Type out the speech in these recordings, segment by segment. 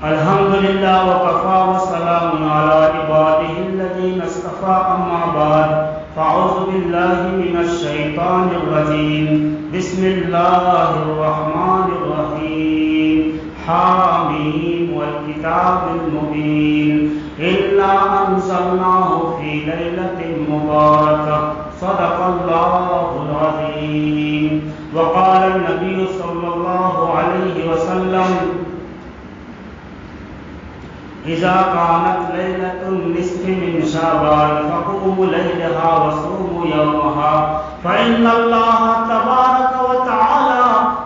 الحمد لله وكفى وسلام على عباده الذين اصطفى أما بعد فأعوذ بالله من الشيطان الرجيم بسم الله الرحمن الرحيم حاميم والكتاب المبين إنا أنزلناه في ليلة مباركة صدق الله العظيم. وقال النبي صلى الله عليه وسلم إذا كانت ليلة النصف من شعبان فقوموا ليلها وصوموا يومها فإن الله تبارك وتعالى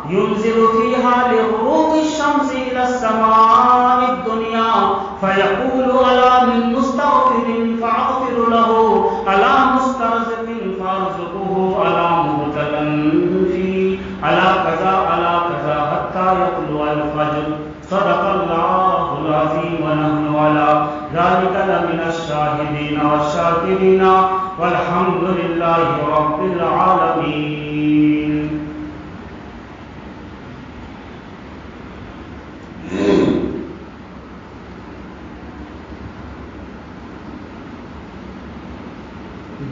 ينزل فيها لغروب الشمس إلى السماء الدنيا فيقول ألا من مستغفر فأغفر له ألا مسترزق فأرزقه ألا مبتلا فيه ألا كذا حتى يطلع الفجر. صدق الله العظيم ونحن على ذلك لمن الشاهدين والشاكرين والحمد لله رب العالمين.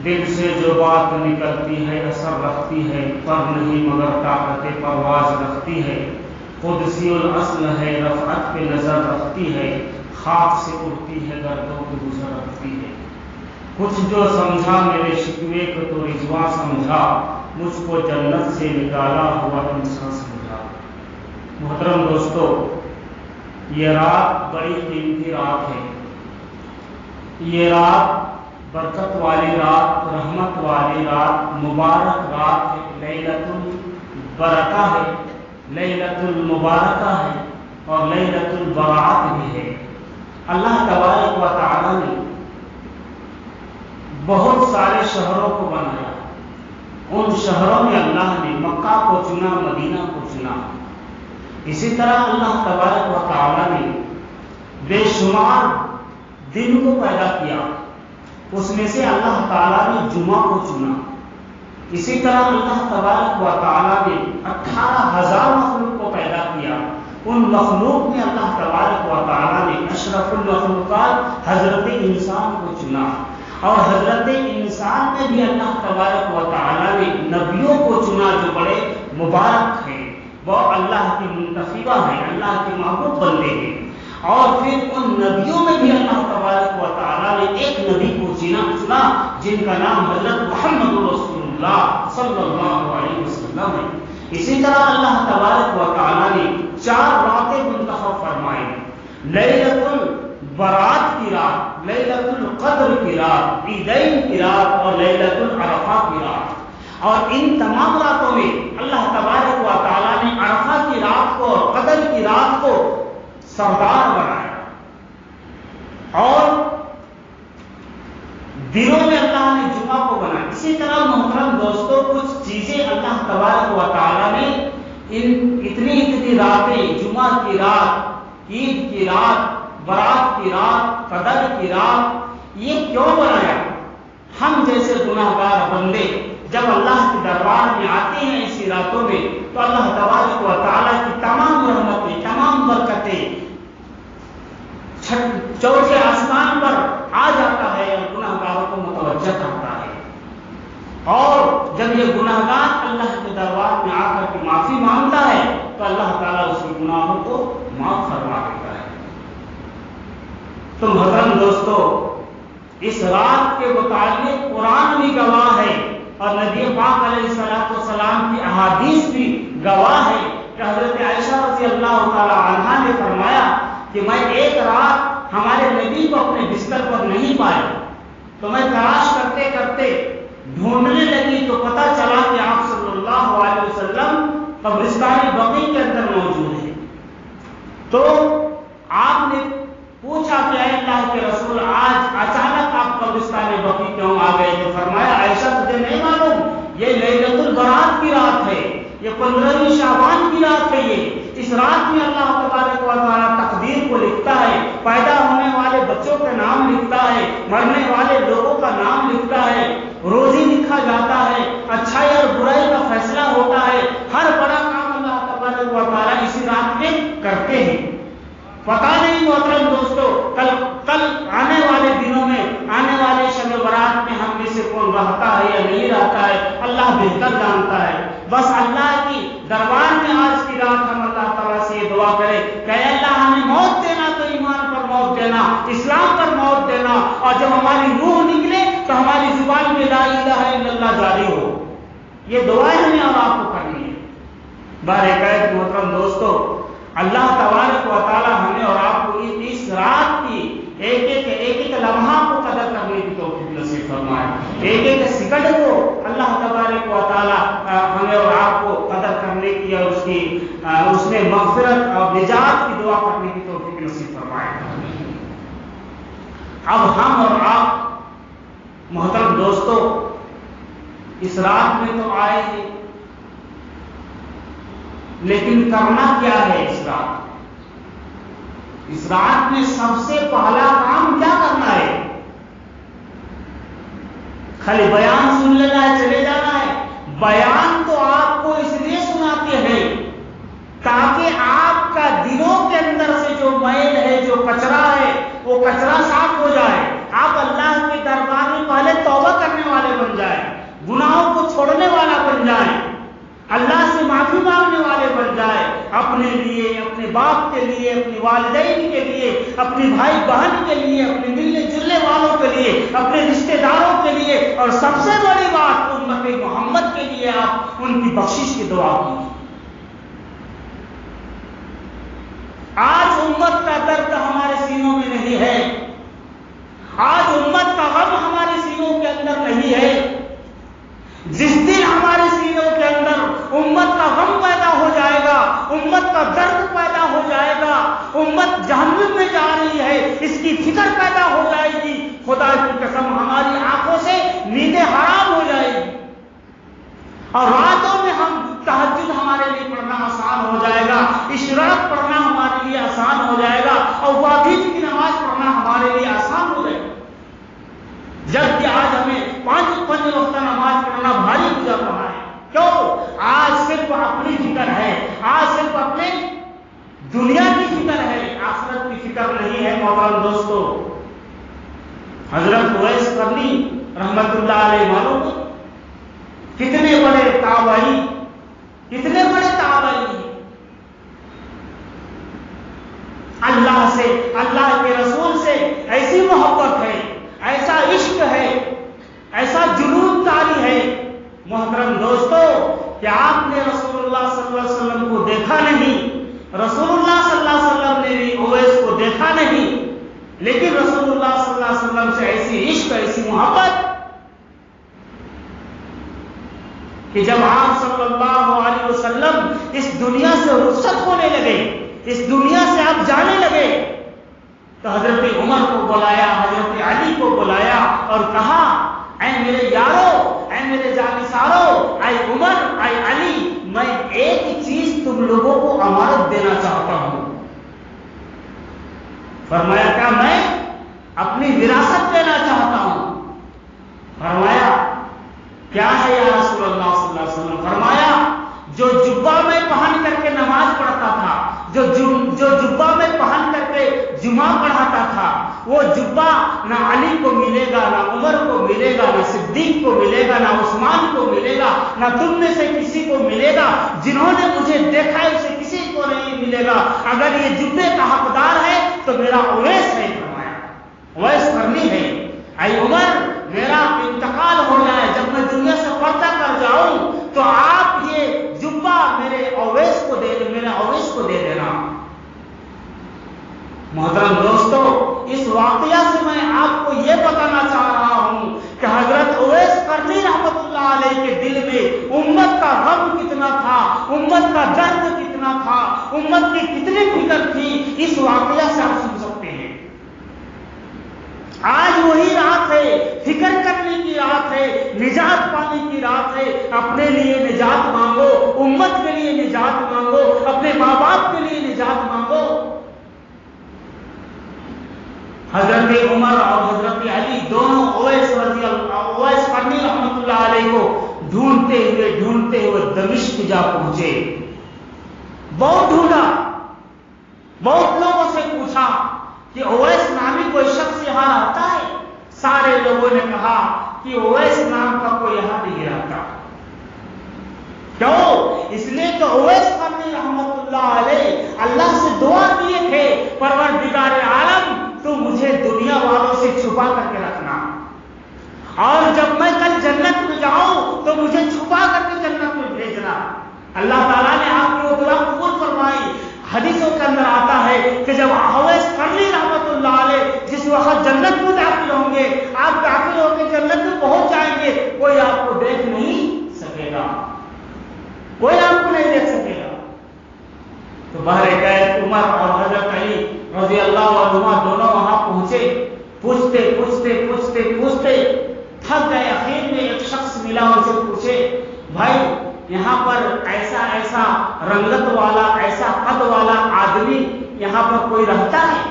دل سے جو بات نکلتی ہے اثر رکھتی ہے، پر نہیں مگر طاقت پرواز رکھتی ہے. قدسی الاصل ہے، رفعت پہ نظر رکھتی ہے، خاک سے اٹھتی ہے، دردوں کی گزر رکھتی ہے. کچھ جو سمجھا میرے شکوے کو تو رضوا سمجھا، مجھ کو جنت سے نکالا ہوا انسان سمجھا. محترم دوستو، یہ رات بڑی قیمتی رات ہے. یہ رات برکت والی رات، رحمت والی رات، مبارک رات ہے، لیلۃ البرکہ ہے، لیلۃ المبارکہ ہے اور لیلۃ البراءت بھی ہے. اللہ تبارک و تعالی نے بہت سارے شہروں کو بنایا. ان شہروں میں اللہ نے مکہ کو چنا، مدینہ کو چنا. اسی طرح اللہ تبارک و تعالی نے بے شمار دن کو پیدا کیا، اس میں سے اللہ تعالیٰ نے جمعہ کو چنا. اسی طرح اللہ تبارک و تعالیٰ نے 18,000 مخلوق کو پیدا کیا. ان مخلوق میں اللہ تبارک و تعالیٰ نے اشرف المخلوقات حضرت انسان کو چنا، اور حضرت انسان میں بھی اللہ تبارک و تعالیٰ نے نبیوں کو چنا جو بڑے مبارک ہیں، وہ اللہ کی منتخبہ ہیں، اللہ کے محبوب بندے ہیں. اور پھر ان نبیوں میں بھی اللہ تبارک و تعالیٰ نے ایک نبی کو چنا جن کا نام حضرت محمد رسول اللہ صلی اللہ علیہ وسلم ہے. اسی طرح اللہ تبارک و تعالیٰ نے 4 راتیں منتخب فرمائے: لیلۃ البرات کی رات، لیلۃ القدر کی رات، عیدین کی رات اور لیلۃ العرفہ کی رات. اور ان تمام راتوں میں اللہ تبارک و تعالیٰ نے عرفہ کی رات کو اور قدر کی رات کو سردار بنایا. اور دنوں میں اللہ نے جمعہ کو بنایا. اسی طرح محترم دوستوں، کچھ چیزیں اللہ تبارک و تعالیٰ نے اتنی راتیں، جمعہ کی رات، عید کی رات، برات کی رات، قدر کی رات، یہ کیوں بنایا؟ ہم جیسے گناہ گار بندے جب اللہ کے دربار میں آتے ہیں اسی راتوں میں، تو اللہ تبارک و تعالیٰ کی تمام رحمتیں، تمام برکتیں چوتھے آسمان پر آ جاتا ہے اور گناہ گاروں کو متوجہ کرتا ہے. اور جب یہ گناہ گار اللہ کے دربار میں آ کر کے معافی مانگتا ہے تو اللہ تعالیٰ اس کے گناہوں کو معاف فرما دیتا ہے. تو محترم دوستو، اس رات کے متعلق قرآن بھی گواہ ہے اور نبی پاک علیہ السلام کی احادیث بھی گواہ ہے کہ حضرت عائشہ رضی اللہ تعالی عنہا نے فرمایا کہ میں ایک رات ہمارے نبی کو اپنے بستر پر نہیں پایا، تو میں تلاش کرتے کرتے ڈھونڈنے لگی تو پتہ چلا کہ آپ صلی اللہ علیہ وسلم قبرستان بقیع کے اندر موجود ہیں. تو آپ نے پوچھا کہ اے اللہ کے رسول، آج اچانک آپ قبرستان بقیع کیوں آ گئے؟ تو فرمایا عائشہ تجھے نہیں معلوم، یہ لیلۃ البرات کی رات ہے، یہ 15ویں شعبان کی رات ہے. یہ اس رات میں اللہ تبارک و تعالیٰ تقدیر کو لکھتا ہے، پیدا ہونے والے بچوں کا نام لکھتا ہے، مرنے والے لوگوں کا نام لکھتا ہے، روزی لکھا جاتا ہے، اچھائی اور برائی کا فیصلہ ہوتا ہے. ہر بڑا کام اللہ تبارک و تعالیٰ اسی رات میں کرتے ہیں. پتہ نہیں دعا کرے کہ اے اللہ ہمیں موت دینا تو ایمان پر موت دینا، اسلام پر موت دینا، اور جب ہماری روح نکلے تو ہماری زبان میں لا الہ الا اللہ جاری ہو۔ یہ دعائیں ہمیں اور آپ کو کرنی ہے۔ بارکات محترم دوستو، اللہ تبارک و تعالی ہمیں اور آپ کو اس رات کی ایک ایک لمحہ کو قدر کرنے کی توفیق نصیب فرمائے، ایک ایک سیکنڈ کو اللہ تبارک و تعالی ہمیں اور آپ کو قدر کرنے کی اور اس میں مغفرت اور نجات کی دعا کرنے کی توفیق نصیب فرمائے۔ اب ہم اور آپ محترم دوستو اس رات میں تو آئے ہیں، لیکن کرنا کیا ہے اس رات؟ اس رات میں سب سے پہلا کام کیا کرنا ہے؟ خالی بیان سن لینا ہے، چلے جانا ہے؟ بیان تو آپ کو اس لیے سناتے ہیں تاکہ آپ کا دلوں کے اندر سے جو میل ہے، جو کچرا ہے، وہ کچرا صاف ہو جائے، آپ اللہ کے دربار میں پہلے توبہ کرنے والے بن جائیں، گناہوں کو چھوڑنے والا بن جائیں، اللہ سے معافی مانگنے والے بن جائے، اپنے لیے، اپنے باپ کے لیے، اپنے والدین کے لیے، اپنے بھائی بہن کے لیے، اپنے ملنے جلنے والوں کے لیے، اپنے رشتہ داروں کے لیے، اور سب سے بڑی بات امت محمد کے لیے آپ ان کی بخشش کی دعا کیجیے۔ آج امت کا درد ہمارے سینوں میں نہیں ہے، آج امت کا غم ہمارے سینوں کے اندر نہیں ہے۔ جس دن ہمارے سینوں کے اندر امت کا غم پیدا ہو جائے گا، امت کا درد پیدا ہو جائے گا، امت جہنم میں جا رہی ہے اس کی فکر پیدا ہو جائے گی، خدا کی قسم ہماری آنکھوں سے نیندیں حرام ہو جائے گی، اور راتوں میں ہم تہجد ہمارے لیے پڑھنا آسان ہو جائے گا، اشراق پڑھنا ہمارے لیے آسان ہو جائے گا، اور واقعی کی نماز پڑھنا ہمارے لیے آسان ہو جائے گا، جبکہ آج ہمیں پانچ وقت نماز پڑھنا بھاری ہو جا رہا ہے۔ کیوں؟ آج صرف اپنی فکر ہے، آج صرف اپنے دنیا کی فکر ہے، آخرت کی فکر نہیں ہے۔ محترم دوستو، حضرت اویس قرنی رحمت اللہ علیہ والوں کو کتنے بڑے تابعی، کتنے بڑے تابعی، اللہ سے، اللہ کے رسول سے ایسی محبت ہے، ایسا عشق ہے، ایسا جنون طاری ہے محترم دوستو کہ آپ نے رسول اللہ صلی اللہ علیہ وسلم کو دیکھا نہیں، رسول اللہ صلی اللہ علیہ وسلم نے بھی اویس کو دیکھا نہیں، لیکن رسول اللہ صلی اللہ علیہ وسلم سے ایسی عشق، ایسی محبت کہ جب آپ صلی اللہ علیہ وسلم اس دنیا سے رخصت ہونے لگے، اس دنیا سے آپ جانے لگے، تو حضرت عمر کو بلایا، حضرت علی کو بلایا اور کہا اے میرے یارو، اے میرے جانثارو، اے عمر، اے علی، میں ایک چیز تم لوگوں کو امانت دینا چاہتا ہوں۔ فرمایا کیا؟ میں اپنی وراثت دینا چاہتا ہوں۔ فرمایا کیا ہے یا رسول اللہ صلی اللہ علیہ وسلم؟ فرمایا جو جبہ میں پہن کر کے نماز پڑھتا تھا، جو جبہ میں پہن کر کے جمعہ پڑھاتا تھا، وہ جبہ نہ علی کو ملے گا، نہ عمر کو ملے گا، نہ صدیق کو ملے گا، نہ عثمان کو ملے گا، نہ تم میں سے کسی کو ملے گا، جنہوں نے مجھے دیکھا ہے اسے کسی کو نہیں ملے گا، اگر یہ جبے کا حقدار ہے تو میرا اویس ہے۔ فرمایا اویس قرنی ہے، اے عمر میرا انتقال ہو جائے، جب میں دنیا سے پردہ کر جاؤں تو آپ یہ جبہ میرے اویس کو دے دینا۔ محترم دوستو، اس واقعہ سے میں آپ کو یہ بتانا چاہ رہا ہوں کہ حضرت اویس قرنی رحمت اللہ علیہ کے دل میں امت کا غم کتنا تھا، امت کا درد کتنا تھا، امت کی کتنی فکر تھی، اس واقعہ سے آپ سن سکتے ہیں۔ آج وہی رات ہے، فکر کرنے کی رات ہے، نجات پانے کی رات ہے، اپنے لیے نجات مانگو، امت کے لیے نجات مانگو، اپنے ماں باپ کے لیے نجات مانگو۔ حضرت عمر اور حضرت علی دونوں اویس قرنی رحمت اللہ علیہ کو ڈھونڈتے ہوئے دمشق جا پہنچے۔ بہت ڈھونڈا، بہت لوگوں سے پوچھا کہ اویس نامی کوئی شخص یہاں رہتا ہے؟ سارے لوگوں نے کہا کہ اویس نام کا کوئی یہاں نہیں رہتا۔ کیوں؟ اس لیے کہ اویس قرنی رحمت اللہ علیہ اللہ سے آتا ہے کہ جب اویس قرنی رحمت اللہ علیہ جس وقت جنت میں داخل ہوں گے، آپ داخل ہو کے جنت میں پہنچ جائیں گے، کوئی آپ کو دیکھ نہیں سکے گا، کوئی آپ کو نہیں دیکھ سکے گا۔ تو بہرکیف عمر اور حضرت علی رضی اللہ عنہما دونوں وہاں پہنچے، پوچھتے تھک گئے۔ آخر میں ایک شخص ملا، ان سے پوچھے بھائی یہاں پر ایسا رنگت والا، ایسا قد والا آدمی یہاں پر کوئی رہتا ہے؟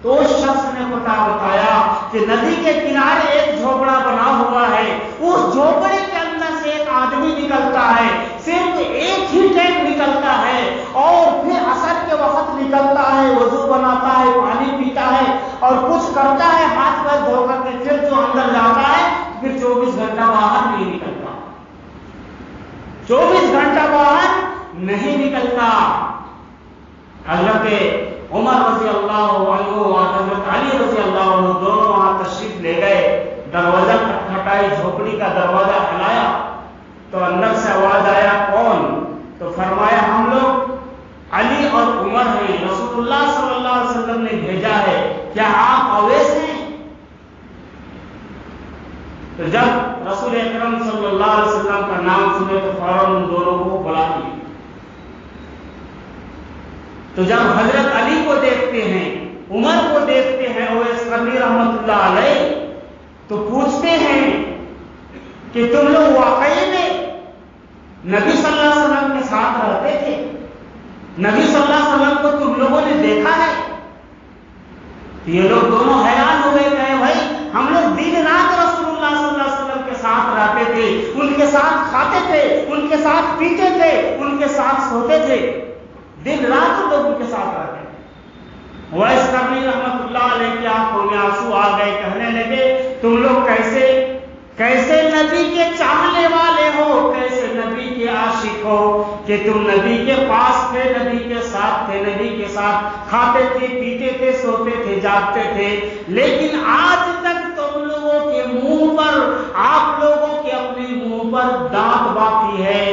تو اس شخص نے بتایا کہ ندی کے کنارے ایک جھوپڑا بنا ہوا ہے، اس جھوپڑے کے اندر سے ایک آدمی نکلتا ہے، صرف ایک ہی ٹائم نکلتا ہے اور پھر عصر کے وقت نکلتا ہے، وضو بناتا ہے، پانی پیتا ہے اور کچھ کرتا ہے، ہاتھ پیر دھو کر کے پھر جو اندر جاتا ہے پھر 24 گھنٹہ باہر نہیں نکلتا، 24 گھنٹہ باہر نہیں نکلتا۔ حضرت عمر رضی اللہ عنہ اور حضرت علی رضی اللہ عنہ دونوں وہاں تشریف لے گئے، دروازہ کھٹکھٹائی، جھوپڑی کا دروازہ ہلایا تو اندر سے آواز آیا کون؟ تو فرمایا ہم لوگ علی اور عمر ہیں، رسول اللہ صلی اللہ علیہ وسلم نے بھیجا ہے، کیا آپ اویس ہیں؟ تو جب رسول اکرم صلی اللہ علیہ وسلم کا نام سنے تو فوراً ان دونوں کو بلا لیا۔ تو جب حضرت علی کو دیکھتے ہیں، عمر کو دیکھتے ہیں اویس قرنی رحمت اللہ علیہ، تو پوچھتے ہیں کہ تم لوگ واقعی میں نبی صلی اللہ علیہ وسلم کے ساتھ رہتے تھے؟ نبی صلی اللہ علیہ وسلم کو تم لوگوں نے دیکھا ہے؟ یہ لوگ دونوں حیران ہو گئے، کہے بھائی ہم لوگ دن رات رسول اللہ صلی اللہ علیہ وسلم کے ساتھ رہتے تھے، ان کے ساتھ کھاتے تھے، ان کے ساتھ پیتے تھے، ان کے ساتھ سوتے تھے، دن رات ان لوگ ان کے ساتھ رہتے تھے۔ اویس قرنی رحمت اللہ علیہ کی آنکھوں میں آنسو آ گئے، کہنے لگے تم لوگ کیسے نبی کے چاہنے والے ہو، کیسے نبی کے عاشق ہو کہ تم نبی کے پاس تھے، نبی کے ساتھ تھے، نبی کے ساتھ کھاتے تھے، پیتے تھے، سوتے تھے، جاگتے تھے، لیکن آج تک تم لوگوں کے منہ پر، آپ لوگوں کے اپنے منہ پر دانت باقی ہے۔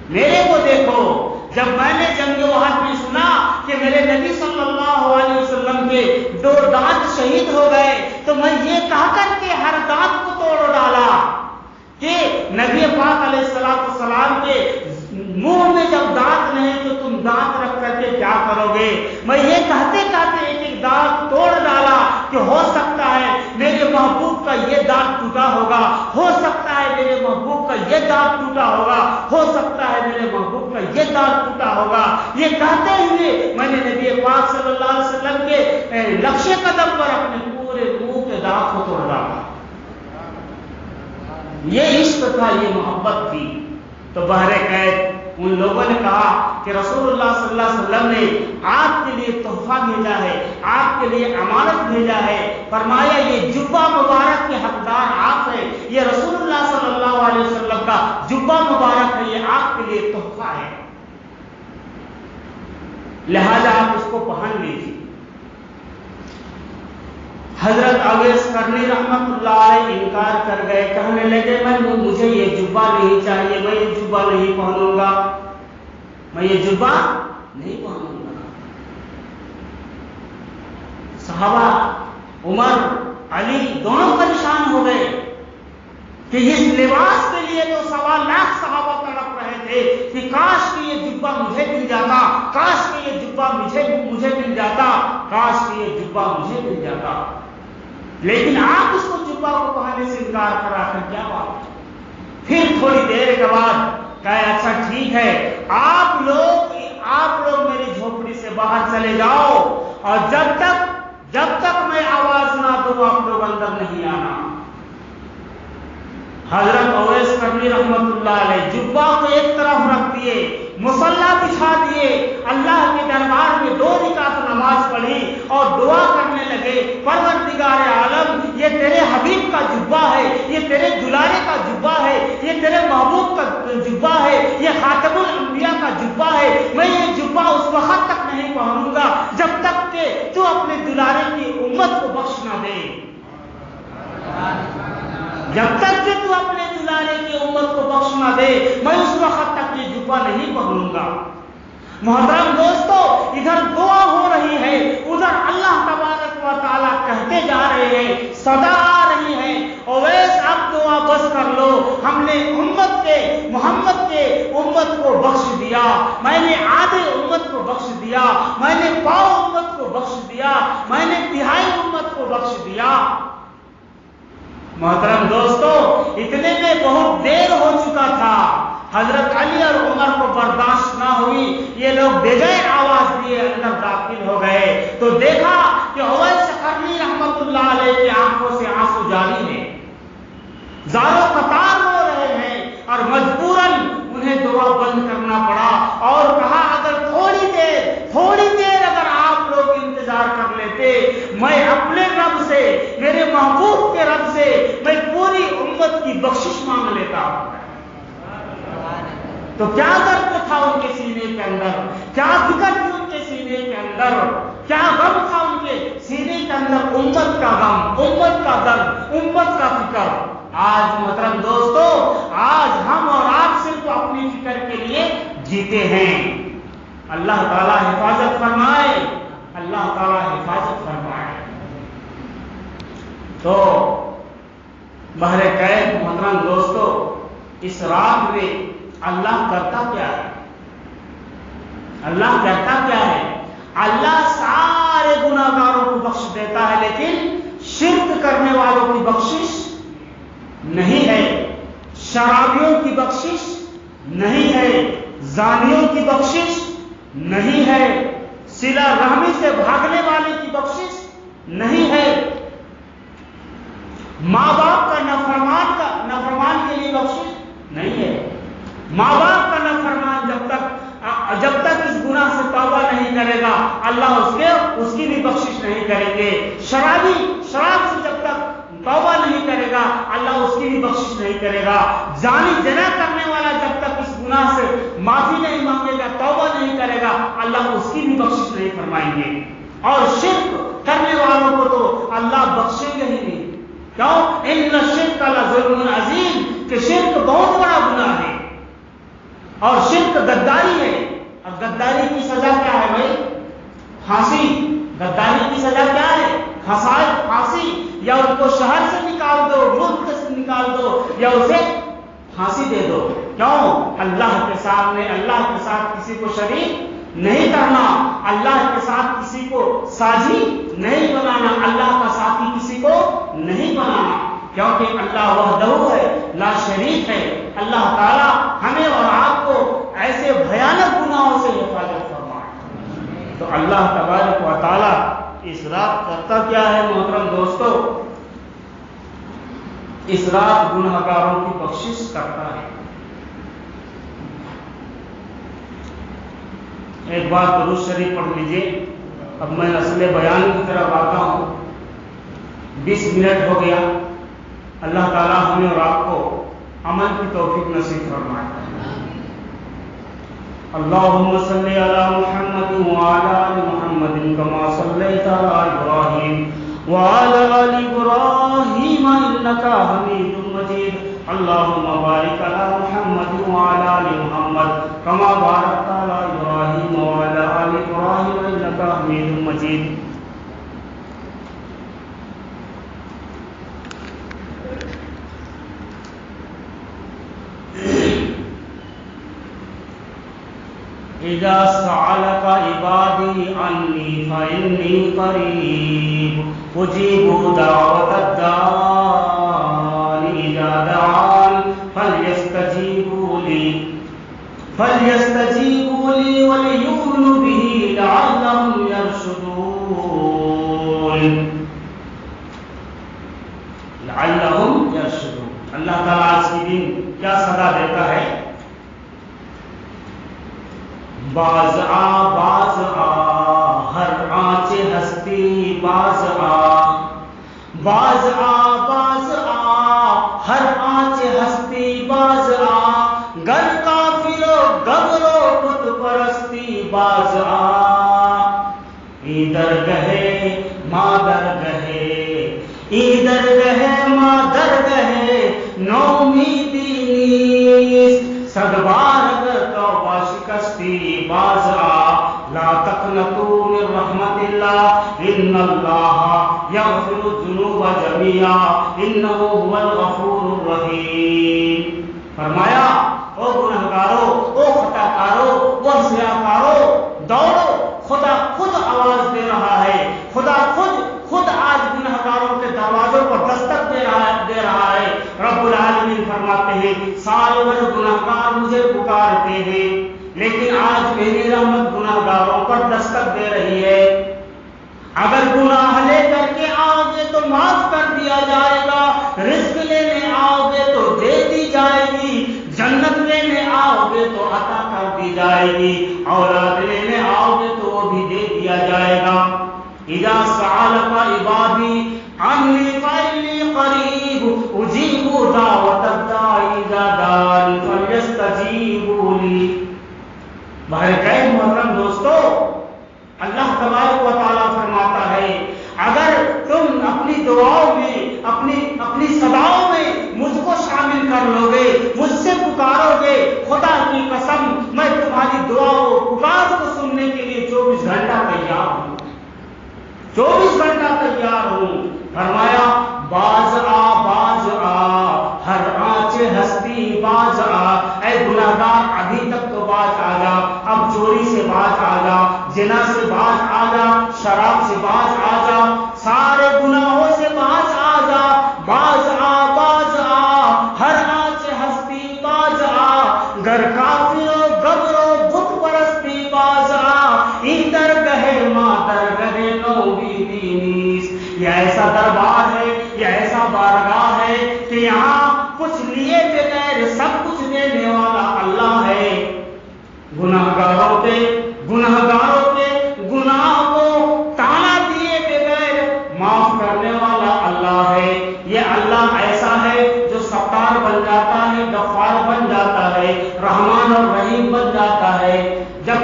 میرے کو دیکھو، جب میں نے جنگ احد میں سنا کہ میرے نبی صلی اللہ علیہ وسلم کے 2 دانت شہید ہو گئے تو میں یہ کہہ کر کے ہر دانت کو توڑ ڈالا کہ نبی پاک علیہ السلام کے منہ میں جب دانت نہیں تو تم دانت رکھ کر کے کیا کرو گے؟ میں یہ کہتے ایک دانت توڑ ڈالا کہ ہو سکتا ہے میرے محبوب کا یہ دانت ٹوٹا ہوگا، ہو سکتا ہے میرے محبوب کا یہ دانت ٹوٹا ہوگا، ہو سکتا ہے میرے محبوب کا یہ دانت ٹوٹا ہوگا۔ یہ کہتے ہوئے میں نے نبی پاک صلی اللہ علیہ وسلم کے نقش قدم پر اپنے پورے منہ کے دانت کو توڑ ڈالا۔ یہ عشق تھا، یہ محبت تھی۔ تو بہرکیف ان لوگوں نے کہا کہ رسول اللہ صلی اللہ علیہ وسلم نے آپ کے لیے تحفہ بھیجا ہے، آپ کے لیے امانت بھیجا ہے، فرمایا یہ جبہ مبارک کے حقدار آپ ہیں، یہ رسول اللہ صلی اللہ علیہ وسلم کا جبہ مبارک ہے، یہ آپ کے لیے تحفہ ہے، لہذا آپ اس کو پہن لیجیے۔ حضرت اویس قرنی رحمت اللہ علیہ انکار کر گئے، کہنے لگے مجھے یہ جبہ نہیں چاہیے، میں یہ جبہ نہیں پہنوں گا، میں یہ جبہ نہیں پہنوں گا۔ صحابہ عمر علی دونوں پریشان ہو گئے کہ اس لباس کے لیے تو 1.25 لاکھ صحابہ تڑپ رہے تھے کہ کاش کہ یہ جبہ مجھے مل جاتا، کاش کہ یہ جبہ مجھے مل جاتا، کاش کہ یہ جبہ مجھے مل جاتا، لیکن آپ اس کو جبہ کو پہننے سے انکار کرا کر کیا بات؟ پھر تھوڑی دیر کے بعد کہا اچھا ٹھیک ہے، آپ لوگ میری جھوپڑی سے باہر چلے جاؤ اور جب تک میں آواز نہ دوں آپ لوگ اندر نہیں آنا۔ حضرت اویس قرنی رحمت اللہ علیہ جبہ کو ایک طرف رکھ دیے، مصلی بچھا دیے، اللہ کے دربار میں 2 رکعت نماز پڑھی اور دعا کرنے لگے، پروردگار عالم یہ تیرے حبیب کا جبہ ہے، یہ تیرے دلارے کا جبہ ہے، یہ تیرے محبوب کا جبہ ہے، یہ خاتم الانبیاء کا جبہ ہے، میں یہ جبہ اس وقت تک نہیں پہنوں گا جب تک کہ تو اپنے دلارے کی امت کو بخش نہ دے، جب تک کہ تو اپنے دلارے کی امت کو بخش نہ دے میں اس وقت تک یہ جبہ نہیں پہنوں گا۔ محترم دوستو، امت کو بخش دیا، میں نے آدھے امت کو بخش دیا، میں نے پاؤ امت کو بخش دیا، میں نے تہائی امت کو بخش دیا۔ محترم دوستو، اتنے میں بہت دیر ہو چکا تھا، حضرت علی اور عمر کو برداشت نہ ہوئی، یہ لوگ بغیر آواز دیے اندر داخل ہو گئے تو دیکھا کہ اویس قرنی رحمت اللہ علیہ کی آنکھوں سے آنسو جاری ہے، زاروں قطار رو رہے ہیں، اور مجبوراً انہیں دعا بند کرنا پڑا اور کہا اگر تھوڑی دیر اگر آپ لوگ انتظار کر لیتے، میں اپنے رب سے، میرے محبوب کے رب سے میں پوری امت کی بخشش مانگ لیتا ہوں۔ تو کیا درد تھا ان کے سینے کے اندر، کیا فکر تھی ان کے سینے کے اندر، کیا غم تھا ان کے سینے کے اندر، امت کا غم، امت کا درد، امت کا فکر۔ آج محترم دوستو، آج ہم اور آپ صرف اپنی فکر کے لیے جیتے ہیں۔ اللہ تعالیٰ حفاظت فرمائے، اللہ تعالیٰ حفاظت فرمائے۔ تو بہر قید محترم دوستو، اس رات میں اللہ کرتا کیا ہے؟ اللہ کرتا کیا ہے؟ اللہ سارے گناہگاروں کو بخش دیتا ہے، لیکن شرک کرنے والوں کی بخشش نہیں ہے، شرابیوں کی بخشش نہیں ہے، زانیوں کی بخشش نہیں ہے، صلہ رحمی سے بھاگنے والے کی بخشش نہیں ہے، ماں باپ کا نافرمان کے لیے بخشش نہیں ہے۔ ماں باپ کا نافرمان جب تک اس گناہ سے توبہ نہیں کرے گا، اللہ اس کی بھی بخشش نہیں کریں گے۔ شرابی شراب سے جب تک توبہ نہیں کرے گا، اللہ اس کی بھی بخشش نہیں کرے گا۔ زانی زنا کرنے والا جب تک اس گناہ سے معافی نہیں مانگے گا، توبہ نہیں کرے گا، اللہ اس کی بھی بخشش نہیں فرمائیں گے۔ اور شرک کرنے والوں کو تو اللہ بخشیں گے ہی نہیں۔ کیوں؟ ان الشرک لظلم عظیم، کہ شرک بہت بڑا گناہ ہے، اور شرک غداری ہے۔ اور غداری کی سزا کیا ہے بھائی؟ پھانسی۔ غداری کی سزا کیا ہے؟ پھانسی، یا ان کو شہر سے نکال دو، ملک سے نکال دو، یا اسے پھانسی دے دو۔ کیوں؟ اللہ کے سامنے اللہ کے ساتھ کسی کو شریک نہیں کرنا، اللہ کے ساتھ کسی کو ساجی نہیں بنانا، اللہ کا ساتھی کسی کو نہیں بنانا، کیونکہ اللہ وحدہ ہے، لا شریک ہے۔ اللہ تعالیٰ ہمیں اور آپ کو ایسے بھیانک گناہوں سے حفاظت فرمائے۔ تو اللہ تبارک و تعالیٰ اس رات کرتا کیا ہے محترم دوستو؟ اس رات گنہگاروں کی بخشش کرتا ہے۔ ایک بار درود شریف پڑھ لیجئے۔ اب میں اصل بیان کی طرف آتا ہوں۔ 20 منٹ ہو گیا۔ اللہ تعالیٰ ہمیں اور آپ کو عمل کی توفیق نصیب فرمائے۔ اللهم صل على محمد وعلى آل محمد كما صليت على إبراهيم وعلى آل إبراهيم إنك حميد مجيد اللهم بارك على محمد وعلى آل محمد كما باركت على إبراهيم وعلى آل إبراهيم إنك حميد مجيد۔ اذا سألك عبادي عني فإني قريب أجيب دعوة الداع إذا دعان فليستجيبوا لي وليؤمنوا به لعلهم يرشدون۔ اللہ تعالیٰ آج کے دن کیا صدا دیتا ہے؟ باز آ ہر آنچ ہستی باز آ ہر آنچ ہستی باز آ گر کافرو گبرو بت پرستی باز آ ادھر گہے مادر گہے نومیدی نیست صد بار اگر توبہ شکستی باز آ لا تقنطوا من رحمت اللہ ان اللہ یغفر الذنوب جميعا انہ هو الغفور الرحیم۔ فرمایا او گنہگارو، او خطا کارو، او ضیاءکارو، دوڑو، خدا خود آواز دے رہا ہے، خدا خود آج گنہگاروں کے دروازوں پر دستک دے رہا ہے۔ رب العالمین فرماتے ہیں سال بھر گنہگار مجھے پکارتے ہیں، لیکن آج میری رحمت گنہگاروں پر دستک دے رہی ہے۔ اگر گناہ لے کر کے آؤ گے تو معاف کر دیا جائے گا، رزق لینے آؤ گے تو دے دی جائے گی، جنت لینے آؤ گے تو عطا کر دی جائے گی، اولاد لینے آؤ گے تو وہ بھی دے دیا جائے گا۔ اذا سألك عبادی عني فإني قریب اجیب دعوت الداع اذا دعان فلیستجیبوا لی۔ بہرکیف محترم دوستو، اللہ تبارک و تعالیٰ فرماتا ہے اگر تم اپنی دعاؤں میں اپنی صداؤں میں مجھ کو شامل کر لو گے، مجھ سے پکارو گے، خدا کی قسم میں تمہاری دعاؤں پکار کو سننے کے لیے 24 گھنٹہ تیار ہوں، 24 گھنٹہ تیار ہوں۔ فرمایا باز آ ہر آنچ ہستی باز آ، اے گنہگار ابھی تک تو باز آ جا، اب چوری سے باز آ جا، زنا سے باز آ جا، شراب سے باز آ جا، سارے گناہوں سے باز آ جا، باز آ ہر آنچ ہستی باز آ، گر کافرو گبرو بت پرستی باز آ، این درگہ مادر گہے نو بی دینیس۔ یہ ایسا دربار ہے، یہ ایسا بارگاہ ہے کہ یہاں کچھ لیے بغیر سب کچھ دینے والا اللہ ہے۔ گناہگاروں کے گناہ کو تالا دیے بغیر معاف کرنے والا اللہ ہے۔ یہ اللہ ایسا ہے جو ستار بن جاتا ہے، غفار بن جاتا ہے، رحمان اور رحیم بن جاتا ہے۔ جب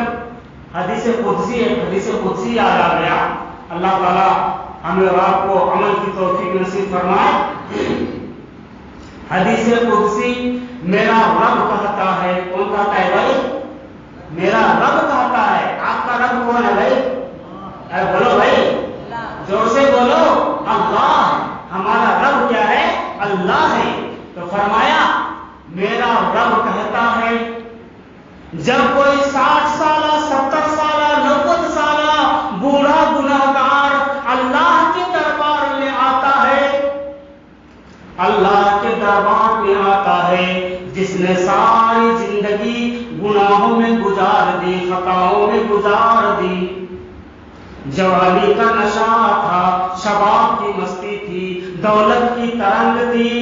حدیث قدسی یاد آ گیا، اللہ تعالیٰ ہمیں اور آپ کو عمل کی توفیق نصیب فرمائے۔ حدیث قدسی میرا رب کہتا ہے، کون کہتا ہے بھائی؟ میرا رب کہتا ہے۔ آپ کا رب کون ہے بھائی؟ اے بولو بھائی، زور سے بولو، اللہ۔ ہمارا رب کیا ہے؟ اللہ ہے۔ تو فرمایا میرا رب کہتا ہے جب کوئی 60 سالہ 70 سالہ 90 سالہ بوڑھا گنہگار اللہ کے دربار میں آتا ہے، اللہ کے دربار میں آتا ہے، جس نے ساری زندگی گناہوں میں گزار دی، خطاؤں میں گزار دی، جوانی کا نشہ تھا، شباب کی مستی تھی، دولت کی ترنگ تھی،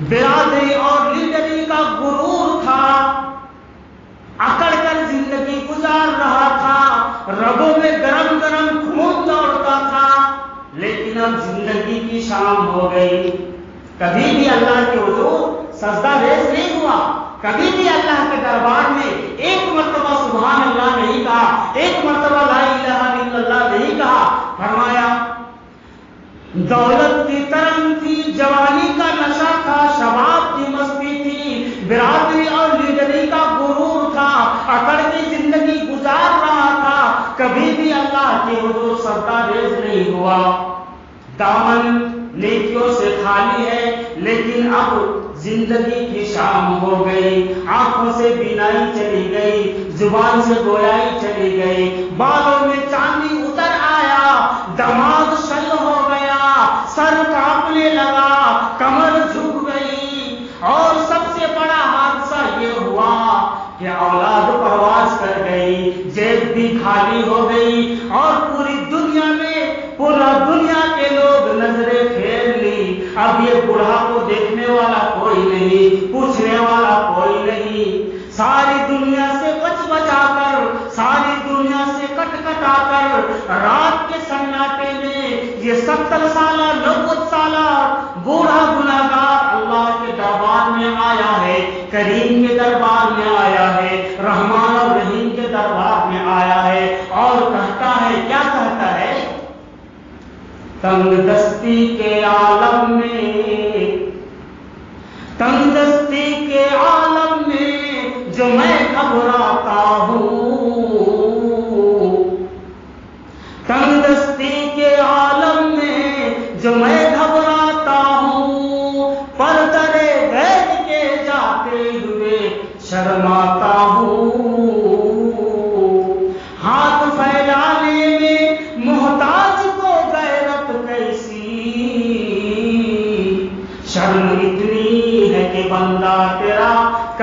برادری اور لیڈری کا غرور تھا، اکڑ کر زندگی گزار رہا تھا، رگوں میں گرم گرم خون دوڑتا تھا، لیکن اب زندگی کی شام ہو گئی۔ کبھی بھی اللہ کے حضور سجدہ ریز نہیں ہوا، کبھی بھی اللہ کے دربار میں ایک مرتبہ سبحان اللہ نہیں کہا، ایک مرتبہ لا الہ الا اللہ نہیں کہا۔ فرمایا دولت کی ترنگ تھی، جوانی کا نشہ تھا، شباب کی مستی تھی، برادری اور لیڈری کا غرور تھا، اکڑ کی زندگی گزار رہا تھا، کبھی بھی اللہ کے حضور سجدہ ریز نہیں ہوا۔ دامن نیکیوں سے خالی ہے، لیکن اب زندگی کی شام ہو گئی، آنکھوں سے بینائی چلی گئی، زبان سے گویائی چلی گئی، بالوں میں چاندی اتر آیا، دماغ شل ہو گیا، سر کانپنے لگا، کمر جھک گئی، اور سب سے بڑا حادثہ یہ ہوا کہ اولاد پرواز کر گئی، جیب بھی خالی ہو گئی، اور پورا دنیا کے لوگ نظریں پھیر لی۔ اب یہ بوڑھا کو دیکھنے والا کوئی نہیں، پوچھنے والا کوئی نہیں، ساری دنیا سے بچ بچا کر، ساری دنیا سے کٹ کٹا کر، رات کے سناٹے میں یہ 70 سالہ 90 سالہ بوڑھا گنہگار اللہ کے دربار میں آیا ہے، کریم کے دربار میں آیا ہے، رحمان اور رحیم کے دربار میں آیا ہے، اور کہتا ہے، کیا کہتا ہے؟ تنگ دستی کے عالم میں، تنگ دستی کے عالم میں جو میں گھبراتا ہوں، تنگ دستی کے عالم میں جو میں گھبراتا ہوں، پر درے غیب کے جاتے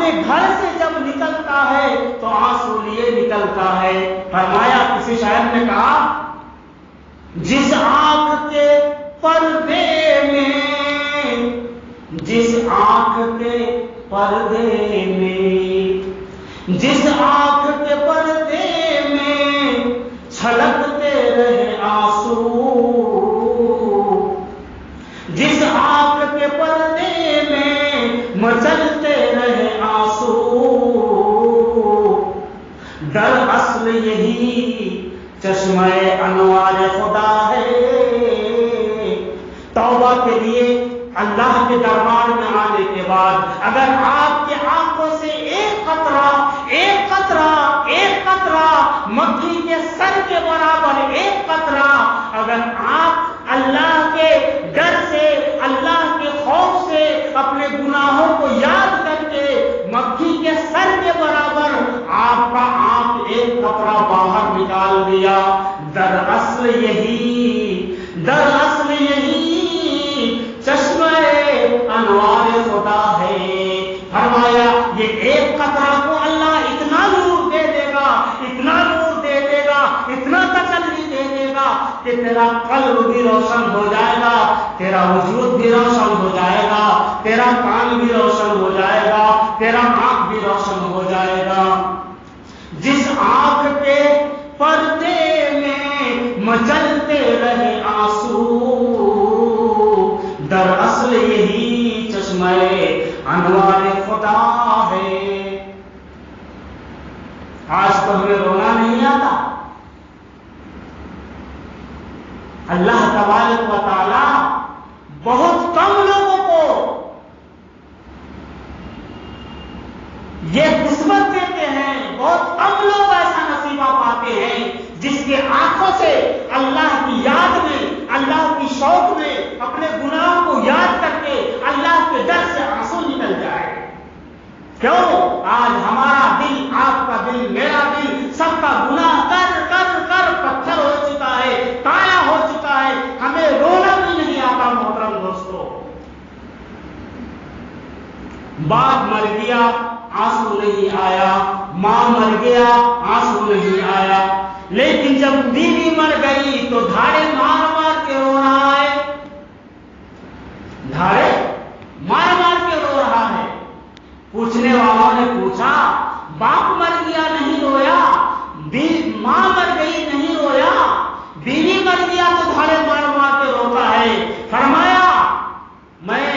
اپنے گھر سے جب نکلتا ہے تو آنسو لیے نکلتا ہے. فرمایا کسی شاعر نے کہا جس آنکھ کے پردے میں جس آنکھ کے پردے میں جس آنکھ کے پردے میں چھلکتے رہے آنسو جس آنکھ کے پردے میں مچلتے رہے آنسو دراصل یہی چشمہ انوار خدا ہے. توبہ کے لیے اللہ کے دربار میں آنے کے بعد اگر آپ کی آنکھوں سے ایک قطرہ مکھی کے سر کے برابر ایک قطرہ اگر آپ اللہ کے ڈر سے اللہ کے خوف سے اپنے گناہوں کو یاد کر کے مکھی کے سر کے برابر آپ کا آنکھ ایک قطرہ باہر نکال دیا دراصل یہی چشمہ انوار خدا ہے. فرمایا یہ ایک قطرہ کو اللہ اتنا نور دے دے گا اتنا تسلی دے دے گا کہ تیرا قلب بھی روشن ہو جائے گا, تیرا وجود بھی روشن ہو جائے گا, تیرا کان بھی روشن ہو جائے گا, تیرا آنکھ بھی روشن ہو جائے گا. جس آنکھ کے پردے میں مچلتے رہے آنسو دراصل یہی چشمہ انوار خدا ہے. آج تو ہمیں رونا نہیں آتا. اللہ تبارک و تعالی بہت کم لوگوں کو یہ قسمت دیتے ہیں, بہت کم لوگ ایسا نصیبہ پاتے ہیں جس کے آنکھوں سے اللہ کی یاد میں, اللہ کی شوق میں اپنے گناہوں کو یاد کر کے اللہ کے ڈر سے آنسو نکل جائے. کیوں؟ آج ہمارا دل, آپ کا دل, میرا دل سب کا گناہ کر کر کر پتھر ہو چکا ہے, کایا ہو چکا ہے. ہمیں رونا بھی نہیں آتا محترم دوستو. باپ مر گیا آنسو نہیں آیا, ماں مر گیا آنسو نہیں آیا, لیکن جب بیوی مر گئی تو دھاڑے مار مار کے رو رہا ہے, دھاڑے مار مار کے رو رہا ہے. پوچھنے والوں نے پوچھا باپ مر گیا نہیں رویا, ماں مر گئی نہیں رویا, بیوی مر گیا تو دھاڑے مار مار کے روتا ہے. فرمایا میں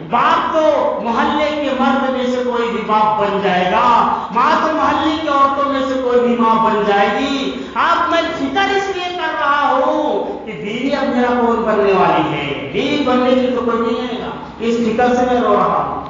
باپ تو محلے کے مرد میں سے کوئی بھی باپ بن جائے گا, ماں تو محلے کی عورتوں میں سے کوئی بھی ماں بن جائے گی. آپ میں فکر اس لیے کر رہا ہوں کہ بیوی اب میرا کون بننے والی ہے, بیوی بننے کی تو کوئی نہیں آئے گا, اس فکر سے میں رو رہا ہوں.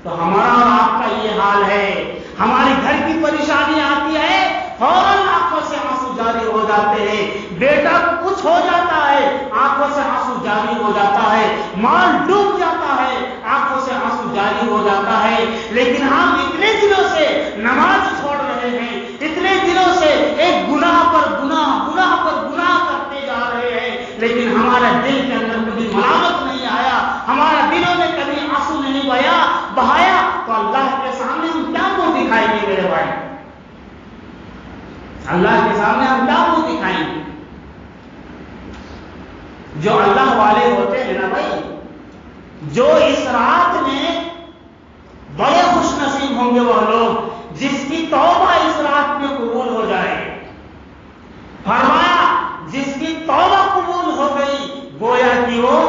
تو ہمارا اور آپ کا یہ حال ہے. ہماری گھر کی پریشانی آتی ہے فوراً آنکھوں سے آنسو جاری ہو جاتے ہیں. بیٹا کچھ ہو جاتا ہے آنکھوں سے آنسو جاری ہو جاتا ہے, مال ڈوب جاتا ہے آنکھوں سے آنسو جاری ہو جاتا ہے. لیکن ہم اتنے دنوں سے نماز چھوڑ رہے ہیں, اتنے دنوں سے ایک گناہ پر گناہ کرتے جا رہے ہیں, لیکن ہمارے دل کے اندر کبھی ملامت نہیں آیا, ہمارے دلوں میں کبھی آنسو نہیں بہایا. تو اللہ کے سامنے ہم کیا منہ دکھائیں گے میرے بھائی؟ اللہ کے سامنے ہم کیا منہ دکھائیں گے؟ جو اللہ والے ہوتے ہیں نا بھائی, جو اس رات میں بڑے خوش نصیب ہوں گے وہ لوگ جس کی توبہ اس رات میں قبول ہو جائے. فرمایا جس کی توبہ قبول ہو گئی گویا کہ وہ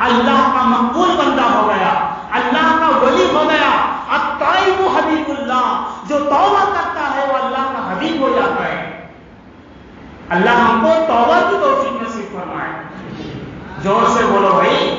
اللہ کا مقبول بندہ ہو گیا, اللہ کا ولی ہو گیا. التائب حبیب اللہ, جو توبہ کرتا ہے وہ اللہ کا حبیب ہو جاتا ہے. اللہ ہم کو توبہ کی توفیق نصیب فرمائے. زور سے بولو بھائی.